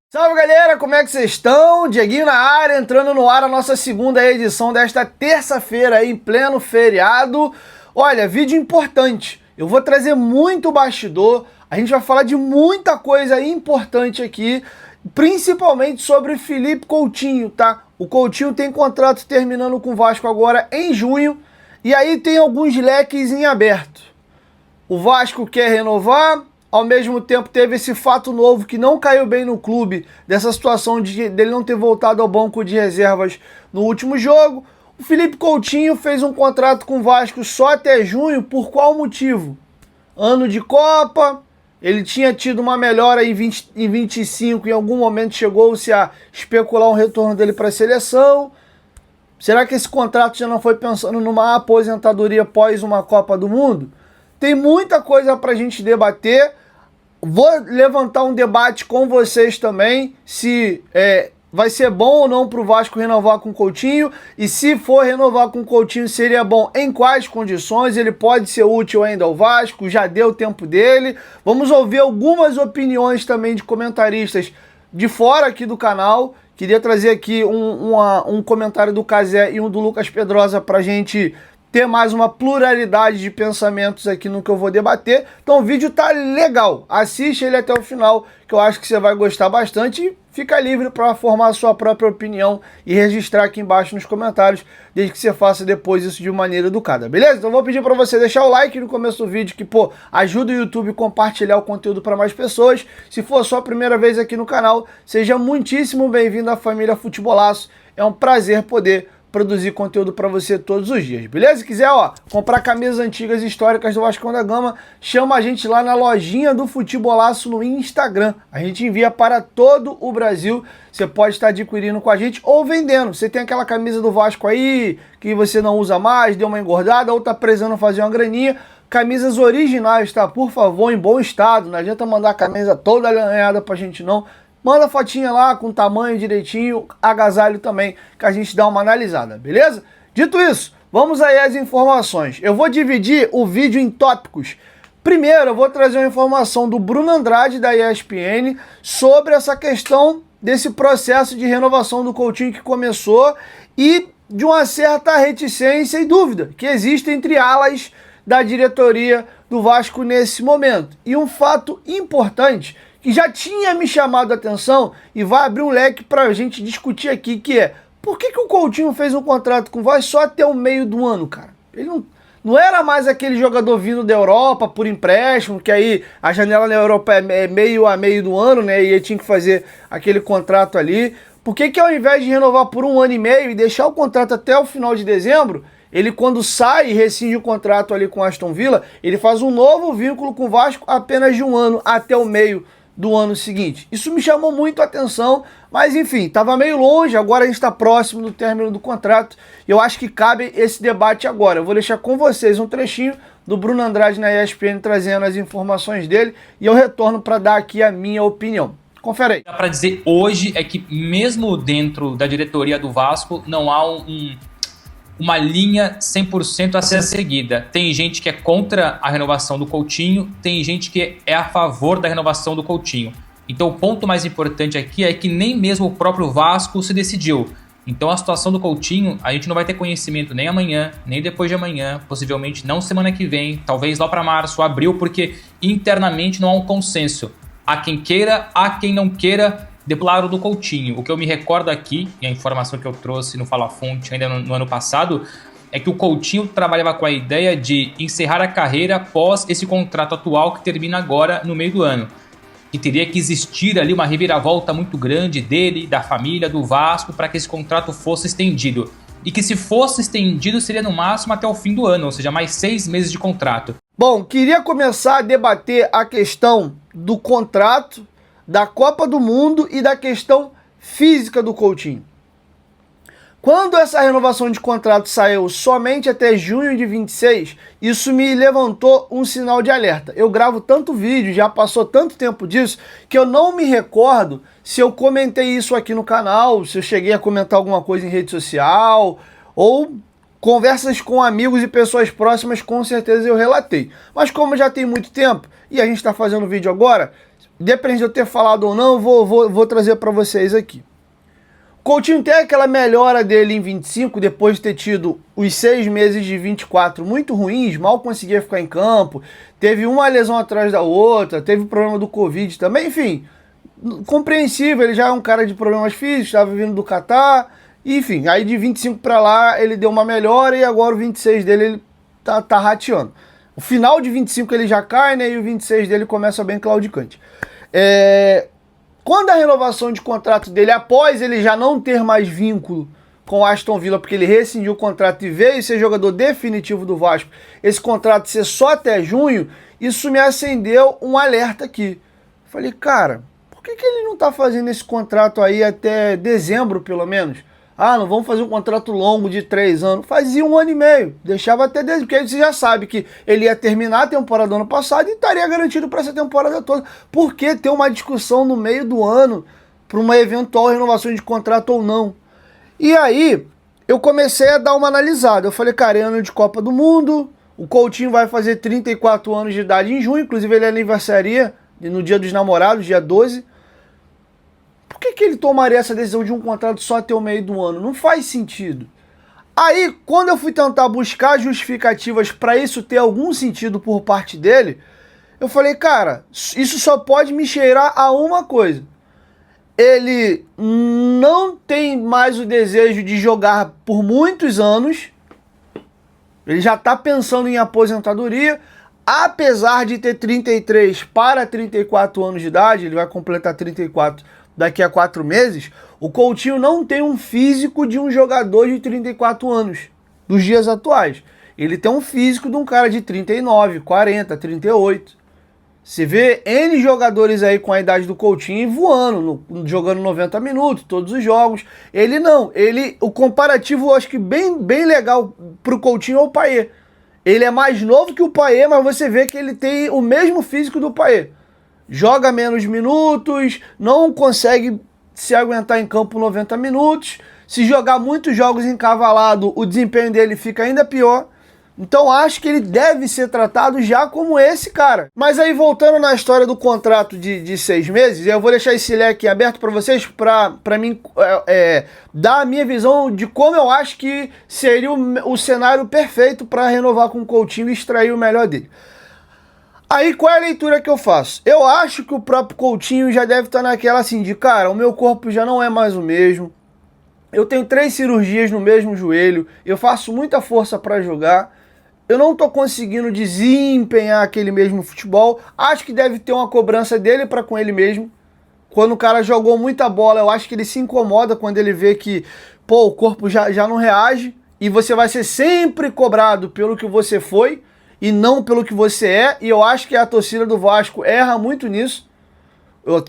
Salve galera, como é que vocês estão? Dieguinho na área, entrando no ar a nossa segunda edição desta terça-feira em pleno feriado. Olha, vídeo importante, eu vou trazer muito bastidor, a gente vai falar de muita coisa importante aqui, principalmente sobre Felipe Coutinho, tá? O Coutinho tem contrato terminando com o Vasco agora em junho, e aí tem alguns leques em aberto. O Vasco quer renovar. Ao mesmo tempo teve esse fato novo que não caiu bem no clube, dessa situação dele não ter voltado ao banco de reservas no último jogo. O Felipe Coutinho fez um contrato com o Vasco só até junho, por qual motivo? Ano de Copa, ele tinha tido uma melhora em 25, em algum momento chegou-se a especular um retorno dele para a seleção. Será que esse contrato já não foi pensando numa aposentadoria após uma Copa do Mundo? Tem muita coisa para a gente debater. Vou levantar um debate com vocês também, se vai ser bom ou não para o Vasco renovar com o Coutinho, e se for renovar com o Coutinho, seria bom em quais condições, ele pode ser útil ainda ao Vasco, já deu o tempo dele. Vamos ouvir algumas opiniões também de comentaristas de fora aqui do canal. Queria trazer aqui um comentário do Cazé e um do Lucas Pedrosa para a gente ter mais uma pluralidade de pensamentos aqui no que eu vou debater. Então o vídeo tá legal, assiste ele até o final, que eu acho que você vai gostar bastante, e fica livre para formar a sua própria opinião e registrar aqui embaixo nos comentários, desde que você faça depois isso de maneira educada, beleza? Então eu vou pedir para você deixar o like no começo do vídeo, que pô, ajuda o YouTube a compartilhar o conteúdo para mais pessoas. Se for a sua primeira vez aqui no canal, seja muitíssimo bem-vindo à família Futebolaço, é um prazer poder produzir conteúdo para você todos os dias, beleza? Se quiser, ó, comprar camisas antigas históricas do Vascão da Gama, chama a gente lá na lojinha do Futebolaço no Instagram. A gente envia para todo o Brasil. Você pode estar adquirindo com a gente ou vendendo. Você tem aquela camisa do Vasco aí que você não usa mais, deu uma engordada ou tá precisando fazer uma graninha. Camisas originais, tá? Por favor, em bom estado. Não adianta mandar a camisa toda alinhada pra gente não. Manda fotinha lá com tamanho direitinho, agasalho também, que a gente dá uma analisada, beleza? Dito isso, vamos aí às informações. Eu vou dividir o vídeo em tópicos. Primeiro, eu vou trazer uma informação do Bruno Andrade, da ESPN, sobre essa questão desse processo de renovação do Coutinho que começou e de uma certa reticência e dúvida que existe entre alas da diretoria do Vasco nesse momento. E um fato importante que já tinha me chamado a atenção e vai abrir um leque para a gente discutir aqui, que é: por que o Coutinho fez um contrato com o Vasco só até o meio do ano, cara? Ele não era mais aquele jogador vindo da Europa por empréstimo, que aí a janela na Europa é meio a meio do ano, né? E ele tinha que fazer aquele contrato ali. Por que ao invés de renovar por 1 ano e meio e deixar o contrato até o final de dezembro, ele, quando sai e rescinde o contrato ali com o Aston Villa, ele faz um novo vínculo com o Vasco apenas de 1 ano até o meio do ano seguinte? Isso me chamou muito a atenção, mas enfim, estava meio longe, agora a gente está próximo do término do contrato, e eu acho que cabe esse debate agora. Eu vou deixar com vocês um trechinho do Bruno Andrade na ESPN trazendo as informações dele, e eu retorno para dar aqui a minha opinião. Confere aí. Dá para dizer hoje é que mesmo dentro da diretoria do Vasco não há uma linha 100% a ser seguida. Tem gente que é contra a renovação do Coutinho, tem gente que é a favor da renovação do Coutinho. Então o ponto mais importante aqui é que nem mesmo o próprio Vasco se decidiu. Então a situação do Coutinho, a gente não vai ter conhecimento nem amanhã, nem depois de amanhã, possivelmente não semana que vem, talvez lá para março, abril, porque internamente não há um consenso. Há quem queira, há quem não queira, do lado do Coutinho. O que eu me recordo aqui, e a informação que eu trouxe no Fala Fonte ainda no ano passado, é que o Coutinho trabalhava com a ideia de encerrar a carreira após esse contrato atual que termina agora no meio do ano. Que teria que existir ali uma reviravolta muito grande dele, da família, do Vasco, para que esse contrato fosse estendido. E que se fosse estendido seria no máximo até o fim do ano, ou seja, mais 6 meses de contrato. Bom, queria começar a debater a questão do contrato, da Copa do Mundo e da questão física do Coutinho. Quando essa renovação de contrato saiu somente até junho de 26, isso me levantou um sinal de alerta. Eu gravo tanto vídeo, já passou tanto tempo disso, que eu não me recordo se eu comentei isso aqui no canal, se eu cheguei a comentar alguma coisa em rede social, ou conversas com amigos e pessoas próximas, com certeza eu relatei. Mas como já tem muito tempo, e a gente está fazendo vídeo agora, depende de eu ter falado ou não, vou trazer para vocês aqui. Coutinho tem aquela melhora dele em 25, depois de ter tido os 6 meses de 24 muito ruins, mal conseguia ficar em campo, teve uma lesão atrás da outra, teve o problema do Covid também, enfim, compreensível, ele já é um cara de problemas físicos, estava vindo do Catar, enfim, aí de 25 para lá ele deu uma melhora e agora o 26 dele ele tá rateando. O final de 25 ele já cai, né, e o 26 dele começa bem claudicante. Quando a renovação de contrato dele, após ele já não ter mais vínculo com o Aston Villa, porque ele rescindiu o contrato e veio ser jogador definitivo do Vasco, esse contrato ser só até junho, isso me acendeu um alerta aqui. Falei, cara, por que ele não tá fazendo esse contrato aí até dezembro, pelo menos? Ah, não vamos fazer um contrato longo de 3 anos. Fazia 1 ano e meio, deixava até dezembro, porque aí você já sabe que ele ia terminar a temporada do ano passado e estaria garantido para essa temporada toda. Por que ter uma discussão no meio do ano para uma eventual renovação de contrato ou não? E aí, eu comecei a dar uma analisada. Eu falei, cara, é ano de Copa do Mundo, o Coutinho vai fazer 34 anos de idade em junho, inclusive ele aniversaria no Dia dos Namorados, dia 12. Por que ele tomaria essa decisão de um contrato só até o meio do ano? Não faz sentido. Aí, quando eu fui tentar buscar justificativas para isso ter algum sentido por parte dele, eu falei, cara, isso só pode me cheirar a uma coisa. Ele não tem mais o desejo de jogar por muitos anos. Ele já está pensando em aposentadoria. Apesar de ter 33 para 34 anos de idade, ele vai completar 34 daqui a 4 meses, o Coutinho não tem um físico de um jogador de 34 anos, dos dias atuais. Ele tem um físico de um cara de 39, 40, 38. Você vê N jogadores aí com a idade do Coutinho voando, jogando 90 minutos, todos os jogos. Ele não, o comparativo eu acho que bem legal pro Coutinho é o Payet. Ele é mais novo que o Payet, mas você vê que ele tem o mesmo físico do Payet. Joga menos minutos, não consegue se aguentar em campo 90 minutos. Se jogar muitos jogos encavalado, o desempenho dele fica ainda pior. Então acho que ele deve ser tratado já como esse cara. Mas aí voltando na história do contrato de 6 meses, eu vou deixar esse leque aberto para vocês, para mim dar a minha visão de como eu acho que seria o cenário perfeito para renovar com o Coutinho e extrair o melhor dele. Aí, qual é a leitura que eu faço? Eu acho que o próprio Coutinho já deve estar naquela assim de, cara, o meu corpo já não é mais o mesmo, eu tenho 3 cirurgias no mesmo joelho, eu faço muita força para jogar, eu não tô conseguindo desempenhar aquele mesmo futebol, acho que deve ter uma cobrança dele para com ele mesmo. Quando o cara jogou muita bola, eu acho que ele se incomoda quando ele vê que, pô, o corpo já não reage, e você vai ser sempre cobrado pelo que você foi, e não pelo que você é, e eu acho que a torcida do Vasco erra muito nisso.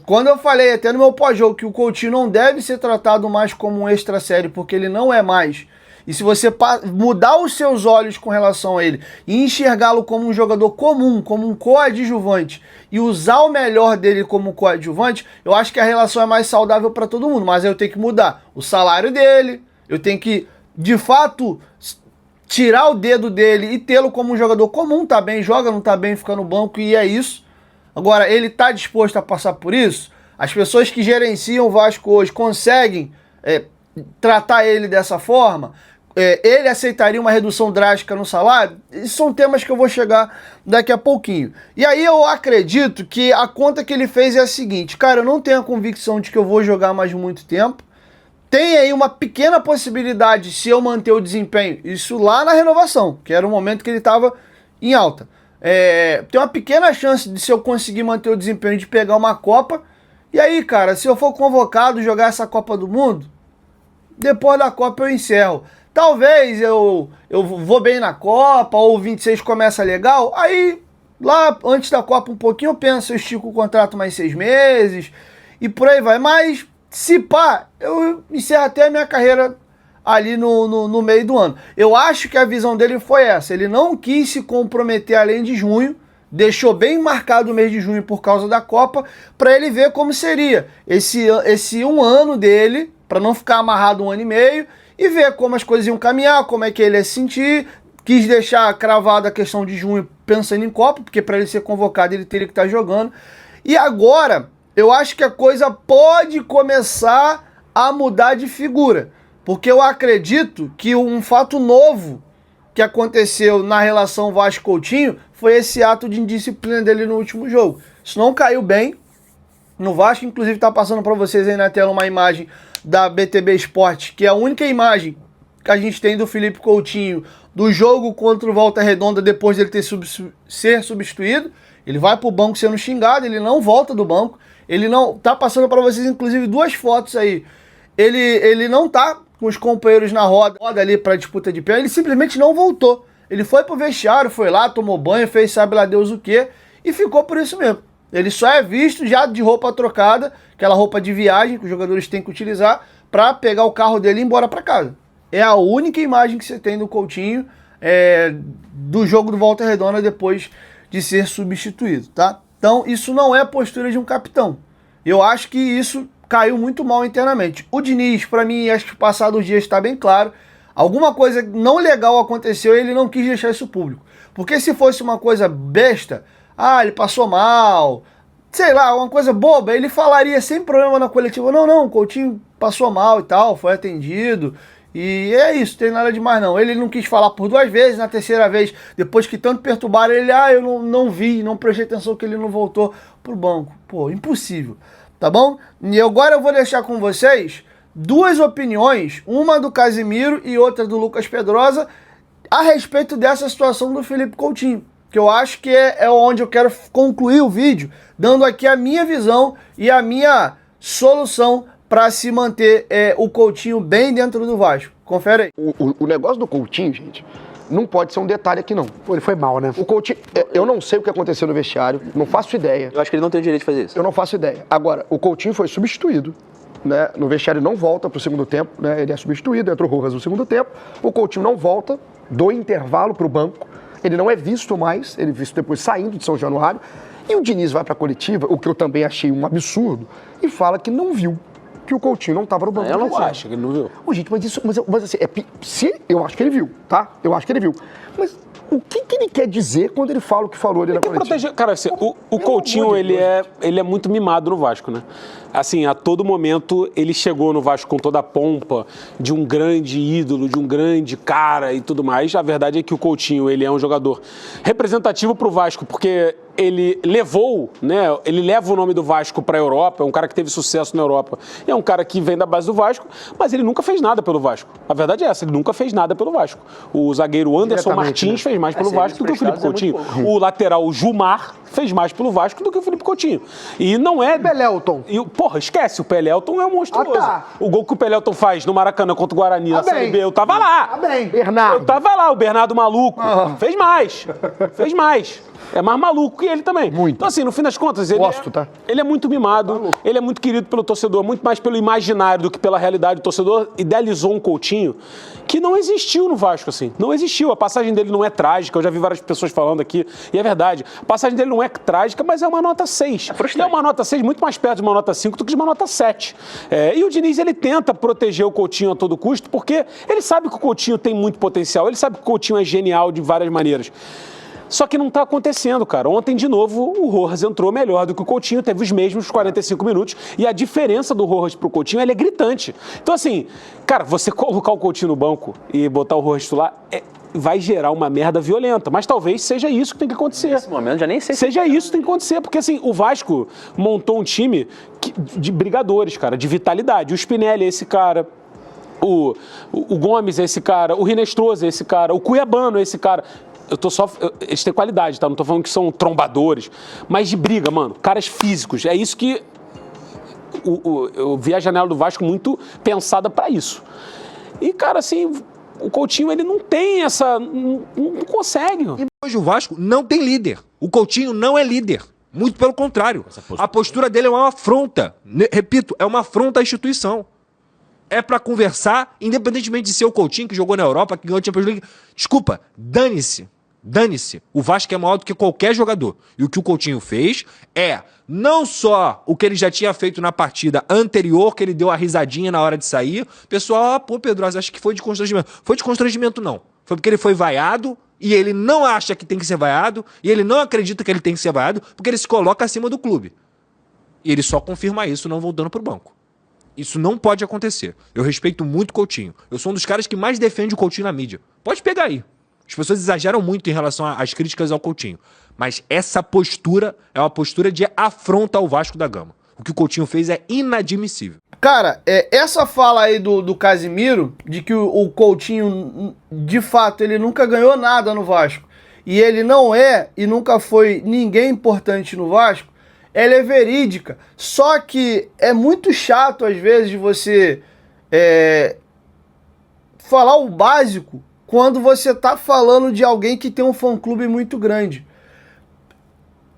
Quando eu falei até no meu pós-jogo que o Coutinho não deve ser tratado mais como um extra série, porque ele não é mais. E se você mudar os seus olhos com relação a ele e enxergá-lo como um jogador comum, como um coadjuvante, e usar o melhor dele como coadjuvante, eu acho que a relação é mais saudável para todo mundo. Mas eu tenho que mudar o salário dele, eu tenho que, de fato, tirar o dedo dele e tê-lo como um jogador comum, tá bem, joga, não tá bem, fica no banco, e é isso. Agora, ele tá disposto a passar por isso? As pessoas que gerenciam o Vasco hoje conseguem tratar ele dessa forma? Ele aceitaria uma redução drástica no salário? Esses são temas que eu vou chegar daqui a pouquinho. E aí eu acredito que a conta que ele fez é a seguinte, cara, eu não tenho a convicção de que eu vou jogar mais muito tempo. Tem aí uma pequena possibilidade, se eu manter o desempenho, isso lá na renovação, que era o momento que ele estava em alta. Tem uma pequena chance de, se eu conseguir manter o desempenho, de pegar uma Copa. E aí, cara, se eu for convocado jogar essa Copa do Mundo, depois da Copa eu encerro. Talvez eu vou bem na Copa, ou o 26 começa legal, aí lá antes da Copa um pouquinho eu penso, eu estico o contrato mais 6 meses, e por aí vai. Mas se pá, eu encerro até a minha carreira ali no meio do ano. Eu acho que a visão dele foi essa, ele não quis se comprometer além de junho, deixou bem marcado o mês de junho por causa da Copa, para ele ver como seria esse um ano dele, para não ficar amarrado um ano e meio, e ver como as coisas iam caminhar, como é que ele ia se sentir. Quis deixar cravada a questão de junho pensando em Copa, porque para ele ser convocado ele teria que estar jogando. E agora, eu acho que a coisa pode começar a mudar de figura, porque eu acredito que um fato novo que aconteceu na relação Vasco-Coutinho foi esse ato de indisciplina dele no último jogo. Isso não caiu bem no Vasco, inclusive está passando para vocês aí na tela uma imagem da BTB Esporte, que é a única imagem que a gente tem do Felipe Coutinho do jogo contra o Volta Redonda depois dele ser substituído. Ele vai pro banco sendo xingado, ele não volta do banco, ele não... Tá passando para vocês, inclusive, duas fotos aí. Ele não tá com os companheiros na roda ali pra disputa de pé, ele simplesmente não voltou. Ele foi pro vestiário, foi lá, tomou banho, fez sabe lá Deus o quê, e ficou por isso mesmo. Ele só é visto já de roupa trocada, aquela roupa de viagem que os jogadores têm que utilizar para pegar o carro dele e ir embora para casa. É a única imagem que você tem do Coutinho do jogo do Volta Redonda depois de ser substituído, tá? Então isso não é a postura de um capitão. Eu acho que isso caiu muito mal internamente. O Diniz, para mim, acho que passados os dias está bem claro, alguma coisa não legal aconteceu e ele não quis deixar isso público. Porque se fosse uma coisa besta, ele passou mal, sei lá, uma coisa boba, ele falaria sem problema na coletiva, não, o Coutinho passou mal e tal, foi atendido, e é isso, tem nada demais não. Ele não quis falar por duas vezes, na terceira vez, depois que tanto perturbaram ele, eu não vi, não prestei atenção que ele não voltou pro banco. Pô, impossível, tá bom? E agora eu vou deixar com vocês duas opiniões, uma do Casimiro e outra do Lucas Pedrosa, a respeito dessa situação do Felipe Coutinho, que eu acho que é onde eu quero concluir o vídeo, dando aqui a minha visão e a minha solução para se manter o Coutinho bem dentro do Vasco. Confere aí. O negócio do Coutinho, gente, não pode ser um detalhe aqui, não. Pô, ele foi mal, né? O Coutinho, eu não sei o que aconteceu no vestiário, não faço ideia. Eu acho que ele não tem o direito de fazer isso. Eu não faço ideia. Agora, o Coutinho foi substituído, né? No vestiário não volta pro segundo tempo, né? Ele é substituído, entra o Rojas no segundo tempo. O Coutinho não volta do intervalo pro banco. Ele não é visto mais, ele é visto depois saindo de São Januário. E o Diniz vai pra coletiva, o que eu também achei um absurdo, e fala que não viu que o Coutinho não estava no banco. Eu não acho que ele não viu. Gente, mas assim, eu acho que ele viu, tá? Eu acho que ele viu. Mas o que ele quer dizer quando ele fala o que falou ali na coletiva? Cara, assim, o Coutinho, ele é muito mimado no Vasco, né? Assim, a todo momento ele chegou no Vasco com toda a pompa de um grande ídolo, de um grande cara e tudo mais. A verdade é que o Coutinho, ele é um jogador representativo pro Vasco, porque ele levou, né? Ele leva o nome do Vasco para a Europa, é um cara que teve sucesso na Europa. E é um cara que vem da base do Vasco, mas ele nunca fez nada pelo Vasco. A verdade é essa, ele nunca fez nada pelo Vasco. O zagueiro Anderson Martins fez mais pelo Vasco do que o Felipe Coutinho. O lateral Gilmar fez mais pelo Vasco do que o Felipe Coutinho. E não é... Pelelton. Porra, esquece, o Pelelton é um monstruoso. Tá. O gol que o Pelelton faz no Maracanã contra o Guarani na Série B, eu tava lá. Tá bem, Bernardo. Eu tava lá, o Bernardo maluco. Fez mais. Fez mais. É mais maluco que ele também. Muito. Então, assim, no fim das contas, ele é muito mimado, ele é muito querido pelo torcedor, muito mais pelo imaginário do que pela realidade. O torcedor idealizou um Coutinho que não existiu no Vasco, assim. Não existiu. A passagem dele não é trágica, eu já vi várias pessoas falando aqui, e é verdade. A passagem dele não é trágica, mas é uma nota 6. E é uma nota 6 muito mais perto de uma nota 5 do que de uma nota 7. E o Diniz, ele tenta proteger o Coutinho a todo custo, porque ele sabe que o Coutinho tem muito potencial, ele sabe que o Coutinho é genial de várias maneiras. Só que não tá acontecendo, cara. Ontem, de novo, o Rojas entrou melhor do que o Coutinho, teve os mesmos 45 minutos, e a diferença do Rojas pro Coutinho, ela é gritante. Então, assim, cara, você colocar o Coutinho no banco e botar o Rojas titular, vai gerar uma merda violenta, mas talvez seja isso que tem que acontecer. Nesse momento, já nem sei. Seja isso que tem que acontecer, porque, assim, o Vasco montou um time de brigadores, cara, de vitalidade. O Spinelli é esse cara, o Gomes é esse cara, o Rinestroso é esse cara, o Cuiabano é esse cara. Eles têm qualidade, tá? Não tô falando que são trombadores, mas de briga, mano. Caras físicos. É isso que eu vi a janela do Vasco muito pensada pra isso. E, cara, assim, o Coutinho, ele não tem essa... Não consegue. E hoje o Vasco não tem líder. O Coutinho não é líder. Muito pelo contrário. A postura dele é uma afronta. Repito, é uma afronta à instituição. é pra conversar, independentemente de ser o Coutinho, que jogou na Europa, que ganhou a Champions League. Desculpa, dane-se. Dane-se. O Vasco é maior do que qualquer jogador. E o que o Coutinho fez é não só o que ele já tinha feito na partida anterior, que ele deu a risadinha na hora de sair. Pessoal, pô, Pedro, acho que foi de constrangimento. Foi de constrangimento, não. Foi porque ele foi vaiado e ele não acha que tem que ser vaiado e ele não acredita que ele tem que ser vaiado porque ele se coloca acima do clube. E ele só confirma isso não voltando pro banco. Isso não pode acontecer. Eu respeito muito o Coutinho. Eu sou um dos caras que mais defende o Coutinho na mídia. Pode pegar aí. As pessoas exageram muito em relação às críticas ao Coutinho. Mas essa postura é uma postura de afronta ao Vasco da Gama. O que o Coutinho fez é inadmissível. Cara, essa fala aí do Casimiro, de que o Coutinho, de fato, ele nunca ganhou nada no Vasco, e ele não é e nunca foi ninguém importante no Vasco, ela é verídica. Só que é muito chato, às vezes, de você falar o básico quando você tá falando de alguém que tem um fã-clube muito grande.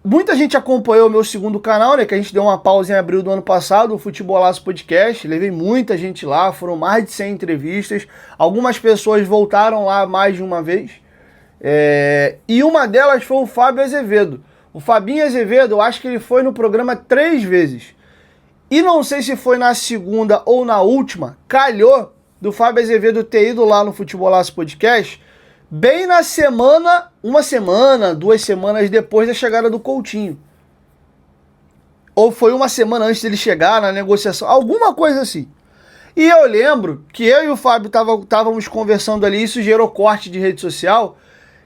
Muita gente acompanhou o meu segundo canal, né, que a gente deu uma pausa em abril do ano passado, o Futebolaço Podcast. Levei muita gente lá, foram mais de 100 entrevistas. Algumas pessoas voltaram lá mais de uma vez. E uma delas foi o Fábio Azevedo. O Fabinho Azevedo, eu acho que ele foi no programa 3 vezes. E não sei se foi na segunda ou na última, calhou do Fábio Azevedo ter ido lá no Futebolaço Podcast, bem na semana, 2 semanas depois da chegada do Coutinho. Ou foi uma semana antes dele chegar na negociação, alguma coisa assim. E eu lembro que eu e o Fábio estávamos conversando ali, isso gerou corte de rede social,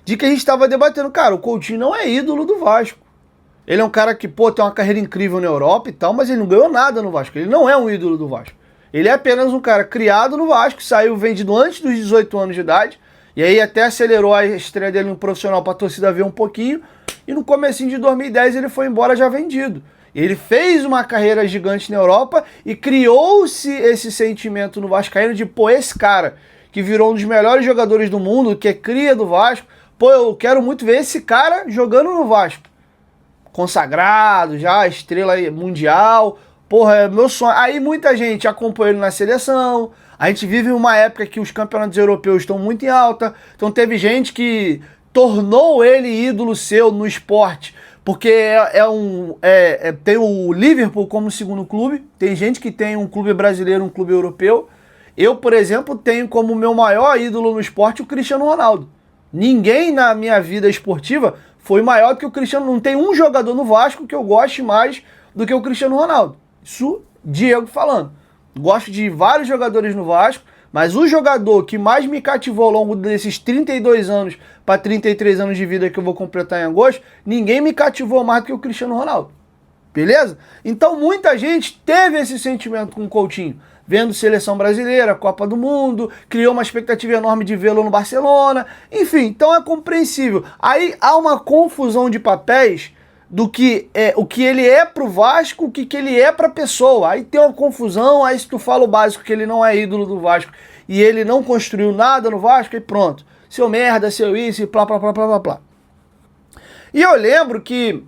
de que a gente estava debatendo, cara, o Coutinho não é ídolo do Vasco. Ele é um cara que, pô, tem uma carreira incrível na Europa e tal, mas ele não ganhou nada no Vasco. Ele não é um ídolo do Vasco. Ele é apenas um cara criado no Vasco, saiu vendido antes dos 18 anos de idade, e aí até acelerou a estreia dele no profissional para a torcida ver um pouquinho, e no comecinho de 2010 ele foi embora já vendido. Ele fez uma carreira gigante na Europa e criou-se esse sentimento no Vascaíno de, pô, esse cara que virou um dos melhores jogadores do mundo, que é cria do Vasco, pô, eu quero muito ver esse cara jogando no Vasco. Consagrado já, estrela mundial, porra, é meu sonho. Aí muita gente acompanhou ele na seleção. A gente vive uma época que os campeonatos europeus estão muito em alta. Então teve gente que tornou ele ídolo seu no esporte. Porque tem o Liverpool como segundo clube. Tem gente que tem um clube brasileiro, um clube europeu. Eu, por exemplo, tenho como meu maior ídolo no esporte o Cristiano Ronaldo. Ninguém na minha vida esportiva foi maior do que o Cristiano. Não tem um jogador no Vasco que eu goste mais do que o Cristiano Ronaldo. Isso, Diego falando. Gosto de vários jogadores no Vasco, mas o jogador que mais me cativou ao longo desses 32 anos para 33 anos de vida que eu vou completar em agosto, ninguém me cativou mais do que o Cristiano Ronaldo. Beleza? Então muita gente teve esse sentimento com o Coutinho, vendo seleção brasileira, Copa do Mundo, criou uma expectativa enorme de vê-lo no Barcelona, enfim, então é compreensível. Aí há uma confusão de papéis do que o que ele é pro Vasco, o que ele é pra pessoa. Aí tem uma confusão, aí se tu fala o básico que ele não é ídolo do Vasco e ele não construiu nada no Vasco, aí pronto. Seu merda, seu isso, e plá, plá, plá, plá, plá, plá. E eu lembro que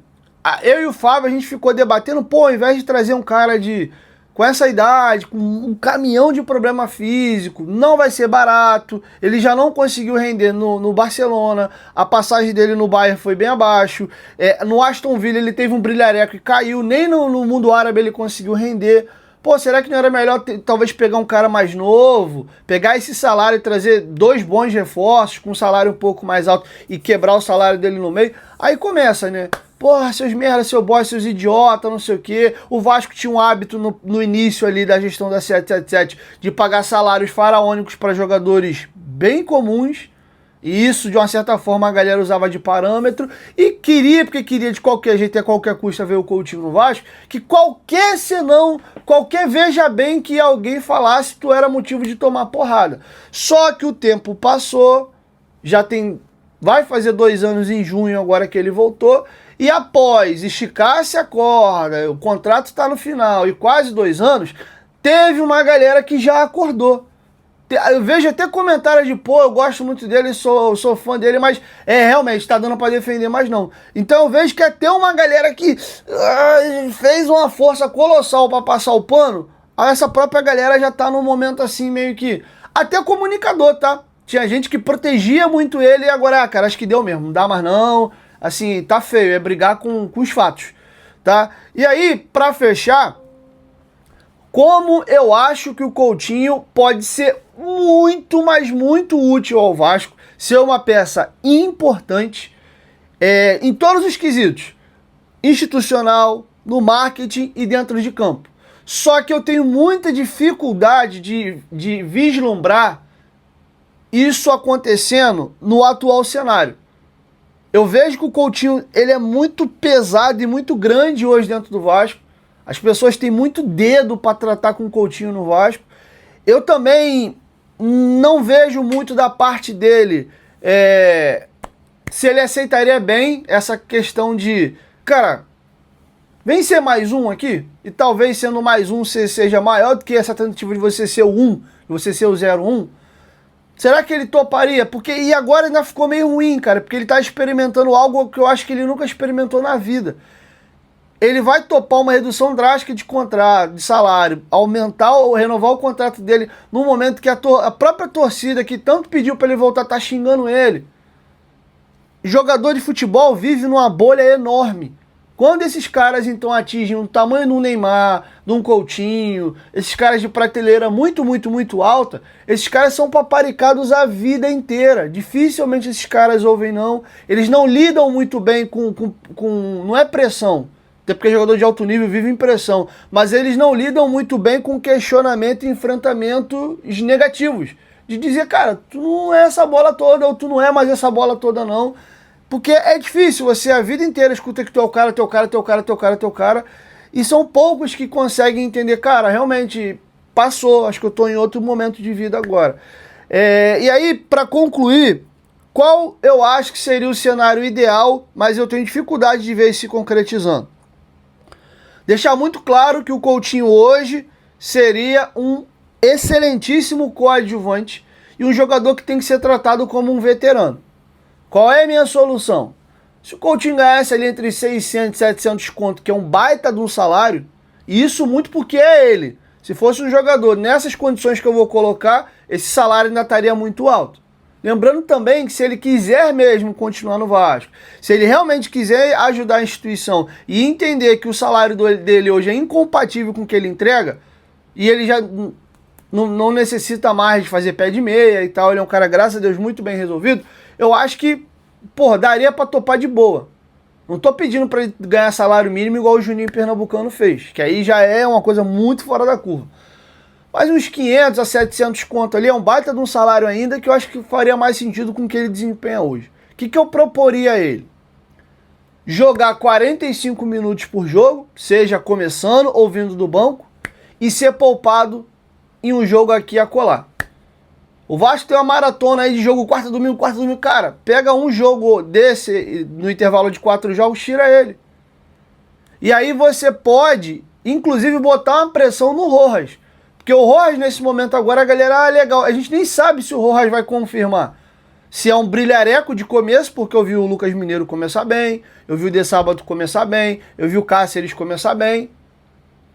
eu e o Fábio, a gente ficou debatendo, pô, ao invés de trazer um cara com essa idade, com um caminhão de problema físico, não vai ser barato, ele já não conseguiu render no Barcelona, a passagem dele no Bayern foi bem abaixo, no Aston Villa ele teve um brilhareco e caiu, nem no mundo árabe ele conseguiu render. Pô, será que não era melhor talvez pegar um cara mais novo, pegar esse salário e trazer 2 bons reforços com um salário um pouco mais alto e quebrar o salário dele no meio? Aí começa, né? Porra, seus merda, seu boy, seus idiota, não sei o quê. O Vasco tinha um hábito no início ali da gestão da 777 de pagar salários faraônicos para jogadores bem comuns. E isso, de uma certa forma, a galera usava de parâmetro. E porque queria de qualquer jeito e a qualquer custo ver o Coutinho no Vasco, que qualquer veja bem que alguém falasse, tu era motivo de tomar porrada. Só que o tempo passou, vai fazer 2 anos em junho agora que ele voltou. E após esticar-se a corda, o contrato está no final e quase 2 anos, teve uma galera que já acordou. Eu vejo até comentários de, pô, eu gosto muito dele, sou fã dele, mas realmente, tá dando para defender, mas não. Então eu vejo que até uma galera que fez uma força colossal para passar o pano, essa própria galera já tá num momento assim meio que... Até comunicador, tá? Tinha gente que protegia muito ele e agora, cara, acho que deu mesmo, não dá mais não. Assim, tá feio, é brigar com os fatos, tá? E aí, pra fechar, como eu acho que o Coutinho pode ser muito, mas muito útil ao Vasco, ser uma peça importante em todos os quesitos, institucional, no marketing e dentro de campo. Só que eu tenho muita dificuldade de vislumbrar isso acontecendo no atual cenário. Eu vejo que o Coutinho ele é muito pesado e muito grande hoje dentro do Vasco. As pessoas têm muito dedo para tratar com o Coutinho no Vasco. Eu também não vejo muito da parte dele se ele aceitaria bem essa questão de, cara, vem ser mais um aqui, e talvez sendo mais um você seja maior do que essa tentativa de você ser o 1, de você ser o 01. Será que ele toparia? Porque e agora ainda ficou meio ruim, cara, porque ele tá experimentando algo que eu acho que ele nunca experimentou na vida. Ele vai topar uma redução drástica de contrato, de salário, aumentar ou renovar o contrato dele no momento que a própria torcida que tanto pediu para ele voltar tá xingando ele. Jogador de futebol vive numa bolha enorme. Quando esses caras então atingem o tamanho de um Neymar, de um Coutinho, esses caras de prateleira muito, muito, muito alta, esses caras são paparicados a vida inteira. Dificilmente esses caras ouvem não. Eles não lidam muito bem com não é pressão, até porque jogador de alto nível vive em pressão, mas eles não lidam muito bem com questionamento e enfrentamentos negativos. De dizer, cara, tu não é essa bola toda, ou tu não é mais essa bola toda não. Porque é difícil, você a vida inteira escuta que tu é o cara, teu cara, teu cara, teu cara, teu cara. E são poucos que conseguem entender, cara, realmente passou, acho que eu tô em outro momento de vida agora. E aí, para concluir, qual eu acho que seria o cenário ideal, mas eu tenho dificuldade de ver isso se concretizando. Deixar muito claro que o Coutinho hoje seria um excelentíssimo coadjuvante e um jogador que tem que ser tratado como um veterano. Qual é a minha solução? Se o Coutinho ganhasse ali entre 600 e 700 conto, que é um baita de um salário, e isso muito porque é ele. Se fosse um jogador nessas condições que eu vou colocar, esse salário ainda estaria muito alto. Lembrando também que se ele quiser mesmo continuar no Vasco, se ele realmente quiser ajudar a instituição e entender que o salário dele hoje é incompatível com o que ele entrega, e ele já não necessita mais de fazer pé de meia e tal, ele é um cara, graças a Deus, muito bem resolvido, eu acho que, daria pra topar de boa. Não tô pedindo pra ele ganhar salário mínimo igual o Juninho Pernambucano fez, que aí já é uma coisa muito fora da curva. Mas uns 500 a 700 conto ali é um baita de um salário ainda que eu acho que faria mais sentido com o que ele desempenha hoje. O que eu proporia a ele? Jogar 45 minutos por jogo, seja começando ou vindo do banco, e ser poupado em um jogo aqui a colar. O Vasco tem uma maratona aí de jogo quarta, domingo. Cara, pega um jogo desse no intervalo de 4 jogos, tira ele. E aí você pode, inclusive, botar uma pressão no Rojas. Porque o Rojas, nesse momento agora, a galera, legal. A gente nem sabe se o Rojas vai confirmar. Se é um brilhareco de começo, porque eu vi o Lucas Mineiro começar bem, eu vi o De Sábado começar bem, eu vi o Cáceres começar bem.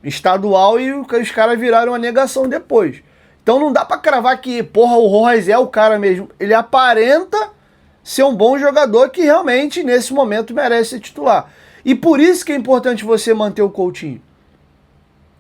Estadual, e os caras viraram a negação depois. Então não dá pra cravar que, o Rojas é o cara mesmo. Ele aparenta ser um bom jogador que realmente, nesse momento, merece ser titular. E por isso que é importante você manter o Coutinho.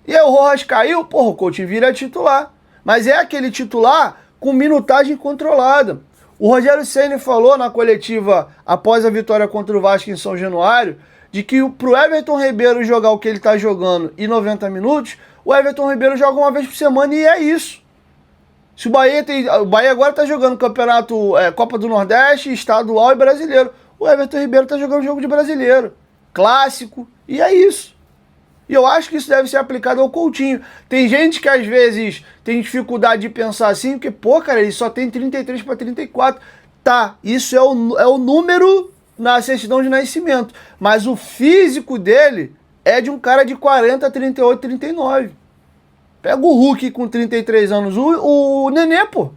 E aí o Rojas caiu, o Coutinho vira titular. Mas é aquele titular com minutagem controlada. O Rogério Ceni falou na coletiva após a vitória contra o Vasco em São Januário, de que pro Everton Ribeiro jogar o que ele tá jogando em 90 minutos, o Everton Ribeiro joga uma vez por semana e é isso. Se o Bahia agora tá jogando campeonato, Copa do Nordeste, estadual e brasileiro. O Everton Ribeiro tá jogando jogo de brasileiro, clássico, e é isso. E eu acho que isso deve ser aplicado ao Coutinho. Tem gente que às vezes tem dificuldade de pensar assim, porque, cara, ele só tem 33 para 34. Tá, isso é o número na certidão de nascimento. Mas o físico dele é de um cara de 40, 38, 39. Pega o Hulk com 33 anos, o Nenê, O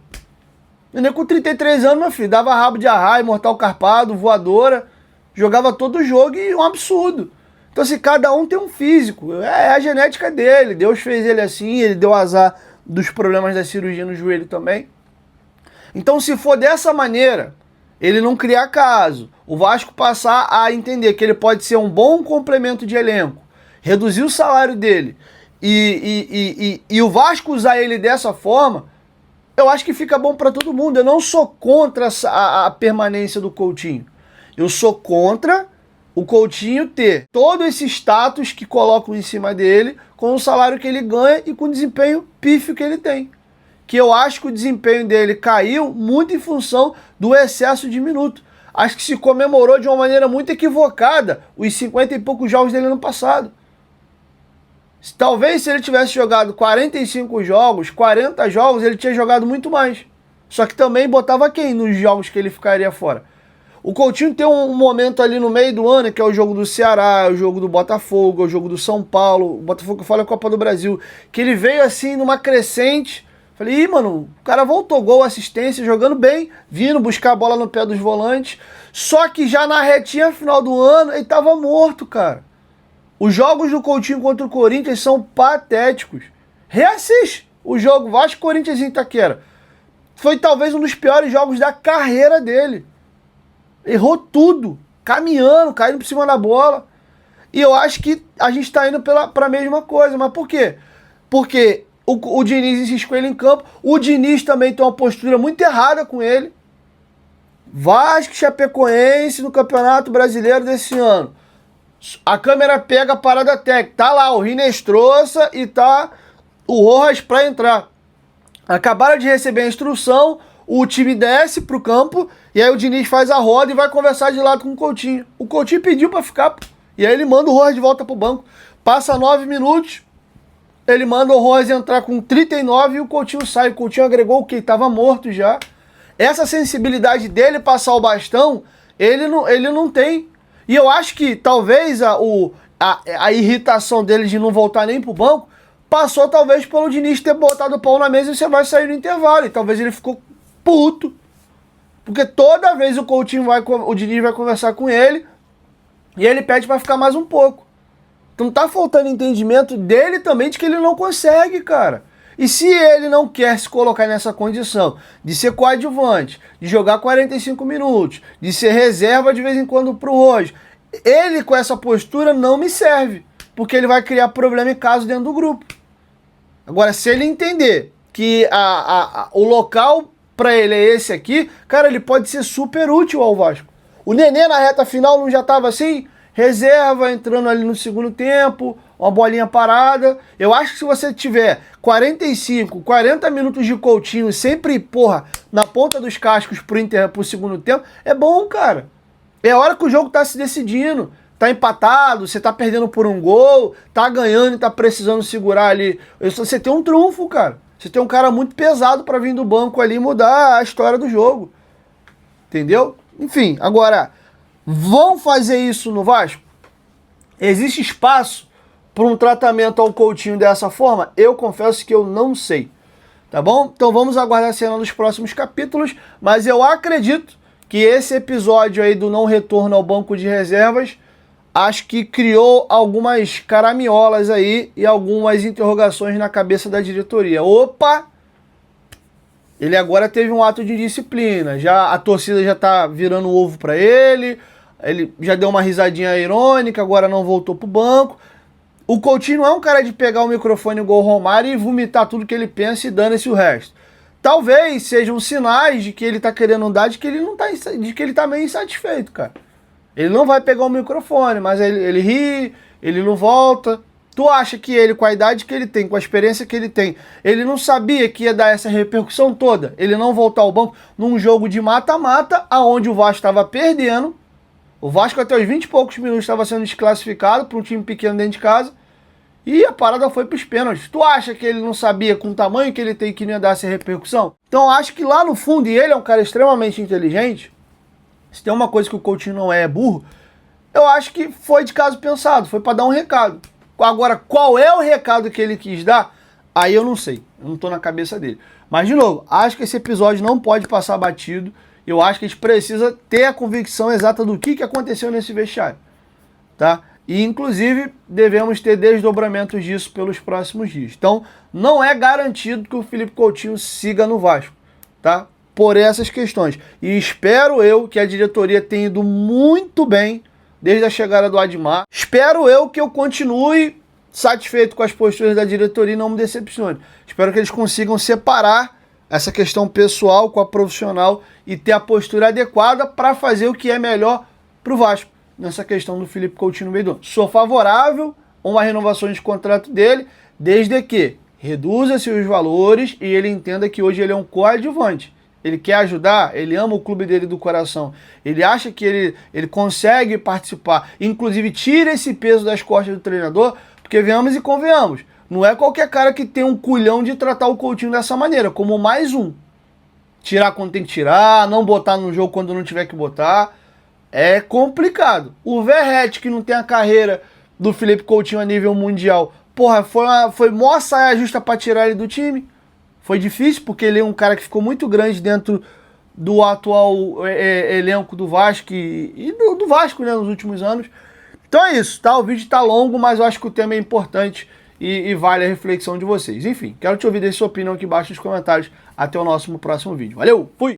Nenê com 33 anos, meu filho, dava rabo de arraia, mortal carpado, voadora, jogava todo o jogo e um absurdo. Então, assim, cada um tem um físico. É a genética dele. Deus fez ele assim, ele deu azar dos problemas da cirurgia no joelho também. Então, se for dessa maneira, ele não criar caso, o Vasco passar a entender que ele pode ser um bom complemento de elenco, reduzir o salário dele e o Vasco usar ele dessa forma, eu acho que fica bom para todo mundo. Eu não sou contra a permanência do Coutinho. Eu sou contra o Coutinho ter todo esse status que colocam em cima dele com o salário que ele ganha e com o desempenho pífio que ele tem. Que eu acho que o desempenho dele caiu muito em função do excesso de minutos. Acho que se comemorou de uma maneira muito equivocada os 50 e poucos jogos dele no passado. Talvez se ele tivesse jogado 45 jogos, 40 jogos, ele tinha jogado muito mais. Só que também botava quem nos jogos que ele ficaria fora? O Coutinho tem um momento ali no meio do ano, que é o jogo do Ceará, o jogo do Botafogo, o jogo do São Paulo, o Botafogo que fala a Copa do Brasil, que ele veio assim numa crescente. Falei, ih, mano, o cara voltou, gol, assistência, jogando bem, vindo buscar a bola no pé dos volantes. Só que já na retinha final do ano, ele tava morto, cara. Os jogos do Coutinho contra o Corinthians são patéticos. Reassiste o jogo Vasco-Corinthians em Itaquera. Foi talvez um dos piores jogos da carreira dele. Errou tudo, caminhando, caindo por cima da bola. E eu acho que a gente tá indo pra mesma coisa. Mas por quê? Porque o Diniz insiste com ele em campo. O Diniz também tem uma postura muito errada com ele. Vasco e Chapecoense no Campeonato Brasileiro desse ano. A câmera pega a parada técnica. Tá lá o Rinestrosa e tá o Rojas pra entrar. Acabaram de receber a instrução, o time desce pro campo e aí o Diniz faz a roda e vai conversar de lado com o Coutinho. O Coutinho pediu pra ficar, e aí ele manda o Rojas de volta pro banco. Passa 9 minutos, ele manda o Rojas entrar com 39 e o Coutinho sai. O Coutinho agregou o que? Ele tava morto já. Essa sensibilidade dele passar o bastão, ele não tem. E eu acho que talvez a irritação dele de não voltar nem pro banco passou talvez pelo Diniz ter botado o pau na mesa e você vai sair no intervalo. E talvez ele ficou puto. Porque toda vez o Diniz vai conversar com ele e ele pede pra ficar mais um pouco. Então tá faltando entendimento dele também de que ele não consegue, cara. E se ele não quer se colocar nessa condição de ser coadjuvante, de jogar 45 minutos, de ser reserva de vez em quando pro Rojas, ele com essa postura não me serve, porque ele vai criar problema em caso dentro do grupo. Agora, se ele entender que o local pra ele é esse aqui, cara, ele pode ser super útil ao Vasco. O Nenê na reta final não já tava assim? Reserva, entrando ali no segundo tempo, uma bolinha parada. Eu acho que se você tiver 45, 40 minutos de Coutinho sempre, porra, na ponta dos cascos pro segundo tempo, é bom, cara. É a hora que o jogo tá se decidindo. Tá empatado, você tá perdendo por um gol, tá ganhando e tá precisando segurar ali. Você tem um trunfo, cara. Você tem um cara muito pesado pra vir do banco ali e mudar a história do jogo. Entendeu? Enfim, agora, vão fazer isso no Vasco? Existe espaço para um tratamento ao Coutinho dessa forma? Eu confesso que eu não sei. Tá bom? Então vamos aguardar a cena dos próximos capítulos, mas eu acredito que esse episódio aí do não retorno ao banco de reservas, acho que criou algumas caraminholas aí e algumas interrogações na cabeça da diretoria. Opa! Ele agora teve um ato de disciplina, a torcida já tá virando o ovo para ele já deu uma risadinha irônica, agora não voltou pro banco. O Coutinho não é um cara de pegar o microfone igual o Romário e vomitar tudo que ele pensa e dane-se o resto. Talvez sejam sinais de que ele tá querendo dar, de que ele tá meio insatisfeito, cara. Ele não vai pegar o microfone, mas ele ri, ele não volta. Tu acha que ele, com a idade que ele tem, com a experiência que ele tem, ele não sabia que ia dar essa repercussão toda? Ele não voltar ao banco num jogo de mata-mata, aonde o Vasco estava perdendo. O Vasco até os 20 e poucos minutos estava sendo desclassificado para um time pequeno dentro de casa. E a parada foi para os pênaltis. Tu acha que ele não sabia com o tamanho que ele tem que não ia dar essa repercussão? Então acho que lá no fundo, e ele é um cara extremamente inteligente, se tem uma coisa que o Coutinho não é burro, eu acho que foi de caso pensado, foi para dar um recado. Agora, qual é o recado que ele quis dar? Aí eu não sei, eu não tô na cabeça dele. Mas, de novo, acho que esse episódio não pode passar batido. Eu acho que a gente precisa ter a convicção exata do que aconteceu nesse vestiário, tá? E, inclusive, devemos ter desdobramentos disso pelos próximos dias. Então, não é garantido que o Felipe Coutinho siga no Vasco, tá? Por essas questões. E espero eu que a diretoria tenha ido muito bem desde a chegada do Admar. Espero eu que eu continue satisfeito com as posturas da diretoria e não me decepcione. Espero que eles consigam separar essa questão pessoal com a profissional e ter a postura adequada para fazer o que é melhor para o Vasco nessa questão do Felipe Coutinho no meio do ano. Sou favorável a uma renovação de contrato dele, desde que reduza-se os valores e ele entenda que hoje ele é um coadjuvante. Ele quer ajudar, ele ama o clube dele do coração. Ele acha que ele consegue participar. Inclusive, tira esse peso das costas do treinador, porque venhamos e convenhamos. Não é qualquer cara que tem um culhão de tratar o Coutinho dessa maneira, como mais um. Tirar quando tem que tirar, não botar no jogo quando não tiver que botar. É complicado. O Verratti, que não tem a carreira do Felipe Coutinho a nível mundial, porra, foi mó saia justa pra tirar ele do time. Foi difícil, porque ele é um cara que ficou muito grande dentro do atual elenco do Vasco e do Vasco, né, nos últimos anos. Então é isso, tá? O vídeo tá longo, mas eu acho que o tema é importante e vale a reflexão de vocês. Enfim, quero te ouvir, deixe sua opinião aqui embaixo nos comentários. Até o nosso próximo vídeo. Valeu, fui!